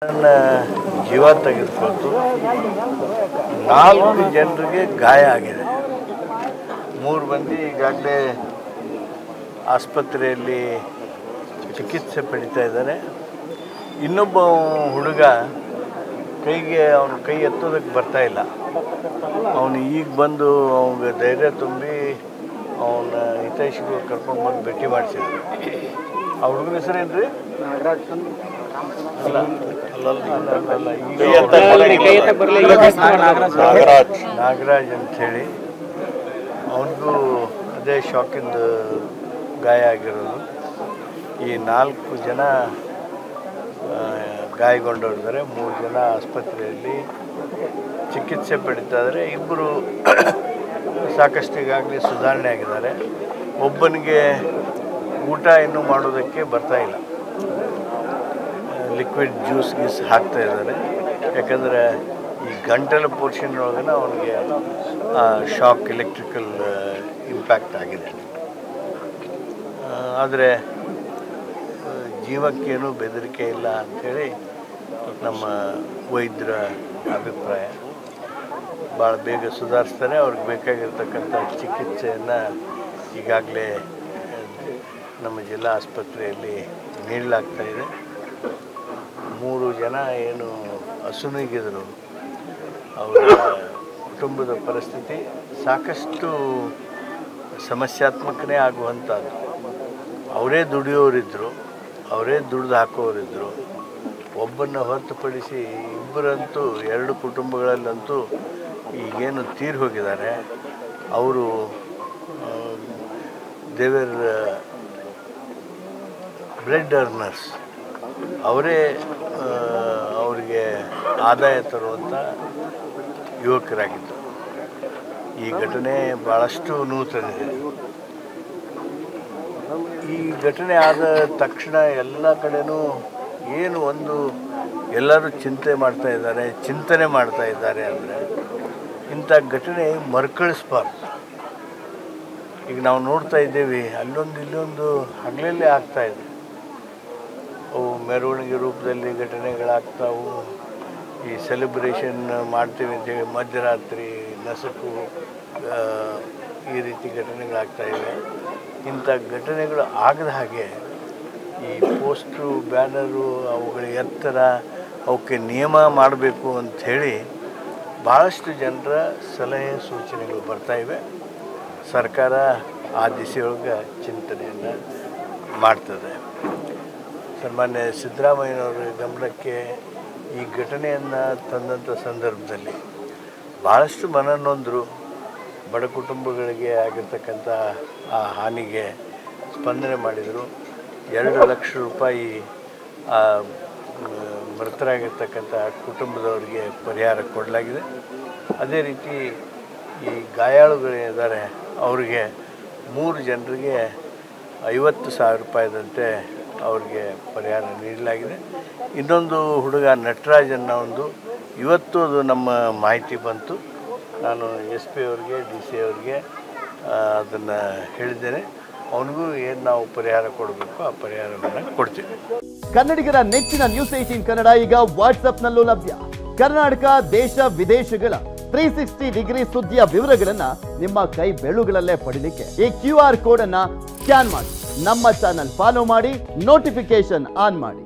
ನನ್ನ ಜೀವ ತೆಗೆದುಕೊಳ್ತು 4 ಜನರಿಗೆ ಗಾಯ ಆಗಿದೆ. 3 ಮಂದಿ ಈಗಾಗಲೇ ಆಸ್ಪತ್ರೆಯಲ್ಲಿ ಚಿಕಿತ್ಸೆ ಪಡಿತಾ ಇದ್ದಾರೆ. ಇನ್ನೊಬ್ಬ ಹುಡುಗ ಅವನ ಕೈ ಎತ್ತೋದಕ್ಕೆ ಬರ್ತಾ ಇಲ್ಲ. ಅವನು ಈಗ ಬಂದು ಅವನಿಗೆ ಧೈರ್ಯ ತುಂಬಿ ಅವನ ಹಿತೈಷಿಗಳು ಕರ್ಕೊಂಡು ಬಂದು ಭೇಟಿ ಮಾಡಿಸಿದ್ರು. ಆ ಹುಡುಗನ ಹೆಸರೇನು ರೀ? ನಾಗರಾಜ್ ಅಂಥೇಳಿ. ಅವನಿಗೂ ಅದೇ ಶಾಕಿಂದ ಗಾಯ ಆಗಿರೋದು. ಈ 4 ಜನ ಗಾಯಗೊಂಡಿದ್ದಾರೆ. 3 ಜನ ಆಸ್ಪತ್ರೆಯಲ್ಲಿ ಚಿಕಿತ್ಸೆ ಪಡಿತಾ ಇದ್ದಾರೆ. 2 ಸಾಕಷ್ಟು ಈಗಾಗಲೇ ಸುಧಾರಣೆ ಆಗಿದ್ದಾರೆ. ಒಬ್ಬನಿಗೆ ಊಟ ಇನ್ನೂ ಮಾಡೋದಕ್ಕೆ ಬರ್ತಾ ಇಲ್ಲ. ಲಿಕ್ವಿಡ್ ಜ್ಯೂಸ್ ಹಾಕ್ತಾ ಇದ್ದಾರೆ. ಯಾಕಂದರೆ ಈ ಗಂಟಲ ಪೋರ್ಷನ್ ಒಳಗನ ಅವನಿಗೆ ಶಾಕ್ ಎಲೆಕ್ಟ್ರಿಕಲ್ ಇಂಪ್ಯಾಕ್ಟ್ ಆಗಿದೆ. ಆದರೆ ಜೀವಕ್ಕೇನು ಬೆದರಿಕೆ ಇಲ್ಲ ಅಂಥೇಳಿ ನಮ್ಮ ವೈದ್ಯರ ಅಭಿಪ್ರಾಯ. ಭಾಳ ಬೇಗ ಸುಧಾರಿಸ್ತಾರೆ. ಅವ್ರಿಗೆ ಬೇಕಾಗಿರ್ತಕ್ಕಂಥ ಚಿಕಿತ್ಸೆಯನ್ನು ಈಗಾಗಲೇ ನಮ್ಮ ಜಿಲ್ಲಾ ಆಸ್ಪತ್ರೆಯಲ್ಲಿ ನೀಡಲಾಗ್ತಾಯಿದೆ. 3 ಜನ ಏನು ಅಸುನೀಗಿದ್ರು, ಅವರ ಕುಟುಂಬದ ಪರಿಸ್ಥಿತಿ ಸಾಕಷ್ಟು ಸಮಸ್ಯಾತ್ಮಕನೇ ಆಗುವಂಥದ್ದು. ಅವರೇ ದುಡಿಯೋರಿದ್ದರು, ಅವರೇ ದುಡ್ದು ಹಾಕೋರಿದ್ದರು. ಒಬ್ಬನ್ನು ಹೊರತುಪಡಿಸಿ 2 ಕುಟುಂಬಗಳಲ್ಲಂತೂ ಈಗೇನು ತೀರಿ ಹೋಗಿದ್ದಾರೆ. ಅವರು ದೇವರ್ ಬ್ಲಡ್ ಅರ್ನರ್ಸ್. ಅವರೇ ಅವರಿಗೆ ಆದಾಯ ತರುವಂಥ ಯುವಕರಾಗಿದ್ದರು. ಈ ಘಟನೆ ಭಾಳಷ್ಟು ನೂತನಿದೆ. ಈ ಘಟನೆ ಆದ ತಕ್ಷಣ ಎಲ್ಲ ಕಡೆನೂ ಏನು ಎಲ್ಲರೂ ಚಿಂತನೆ ಮಾಡ್ತಾ ಇದ್ದಾರೆ ಅಂದರೆ ಇಂಥ ಘಟನೆ ಮರುಕಳಿಸ್ಬಾರ್ದು. ಈಗ ನಾವು ನೋಡ್ತಾ ಇದ್ದೇವೆ, ಇಲ್ಲೊಂದು ಹಗಲಲ್ಲೇ ಆಗ್ತಾಯಿದೆ. ಅವು ಮೆರವಣಿಗೆ ರೂಪದಲ್ಲಿ ಘಟನೆಗಳಾಗ್ತಾವು. ಈ ಸೆಲೆಬ್ರೇಷನ್ ಮಾಡ್ತೀವಿ ಅಂತೇಳಿ ಮಧ್ಯರಾತ್ರಿ ನಸುಕು ಈ ರೀತಿ ಘಟನೆಗಳಾಗ್ತಾಯಿವೆ. ಇಂಥ ಘಟನೆಗಳು ಆಗದ ಹಾಗೆ ಈ ಪೋಸ್ಟ್ರು, ಬ್ಯಾನರು, ಅವುಗಳ ಎತ್ತರ, ಅವಕ್ಕೆ ನಿಯಮ ಮಾಡಬೇಕು ಅಂಥೇಳಿ ಭಾಳಷ್ಟು ಜನರ ಸಲಹೆ ಸೂಚನೆಗಳು ಬರ್ತಾಯಿವೆ. ಸರ್ಕಾರ ಆ ದಿಸೆಯೊಳಗೆ ಚಿಂತನೆಯನ್ನು ಮಾಡ್ತದೆ. ಸನ್ಮಾನ್ಯ ಸಿದ್ದರಾಮಯ್ಯನವರ ಗಮನಕ್ಕೆ ಈ ಘಟನೆಯನ್ನು ತಂದಂಥ ಸಂದರ್ಭದಲ್ಲಿ ಭಾಳಷ್ಟು ಮನನೊಂದರು. ಬಡ ಕುಟುಂಬಗಳಿಗೆ ಆಗಿರ್ತಕ್ಕಂಥ ಆ ಹಾನಿಗೆ ಸ್ಪಂದನೆ ಮಾಡಿದರು. 2 ಲಕ್ಷ ರೂಪಾಯಿ ಮೃತರಾಗಿರ್ತಕ್ಕಂಥ ಕುಟುಂಬದವರಿಗೆ ಪರಿಹಾರ ಕೊಡಲಾಗಿದೆ. ಅದೇ ರೀತಿ ಈ ಗಾಯಾಳುಗಳಿದ್ದಾರೆ, ಅವರಿಗೆ 3 ಜನರಿಗೆ 50,000 ರೂಪಾಯಿದಂತೆ ಅವ್ರಿಗೆ ಪರಿಹಾರ ನೀಡಲಾಗಿದೆ. ಇನ್ನೊಂದು ಹುಡುಗ ನಟರಾಜ್ ಅನ್ನೋ ಇವತ್ತು ಅದು ನಮ್ಮ ಮಾಹಿತಿ ಬಂತು. ನಾನು SP ಅವ್ರಿಗೆ, DC ಅವ್ರಿಗೆ ಅದನ್ನು ಹೇಳಿದ್ದೇನೆ. ಅವನಿಗೂ ಏನು ನಾವು ಪರಿಹಾರ ಕೊಡಬೇಕು ಆ ಪರಿಹಾರವನ್ನು ಕೊಡ್ತೀವಿ. ಕನ್ನಡಿಗರ ನೆಚ್ಚಿನ ನ್ಯೂಸ್ 18 ಕನ್ನಡ ಈಗ ವಾಟ್ಸ್ಆಪ್ನಲ್ಲೂ ಲಭ್ಯ. ಕರ್ನಾಟಕ, ದೇಶ ವಿದೇಶಗಳ 360 ಡಿಗ್ರಿ ಸುದ್ದಿಯ ವಿವರಗಳನ್ನ ನಿಮ್ಮ ಕೈ ಬೆರಳುಗಳಲ್ಲೇ ಪಡಿಲಿಕ್ಕೆ ಈ QR ಕೋಡ್ ಅನ್ನ ಸ್ಕ್ಯಾನ್ ಮಾಡಿ ನಮ್ಮ ಚಾನಲ್ ಫಾಲೋ ಮಾಡಿ, ನೋಟಿಫಿಕೇಶನ್ ಆನ್ ಮಾಡಿ.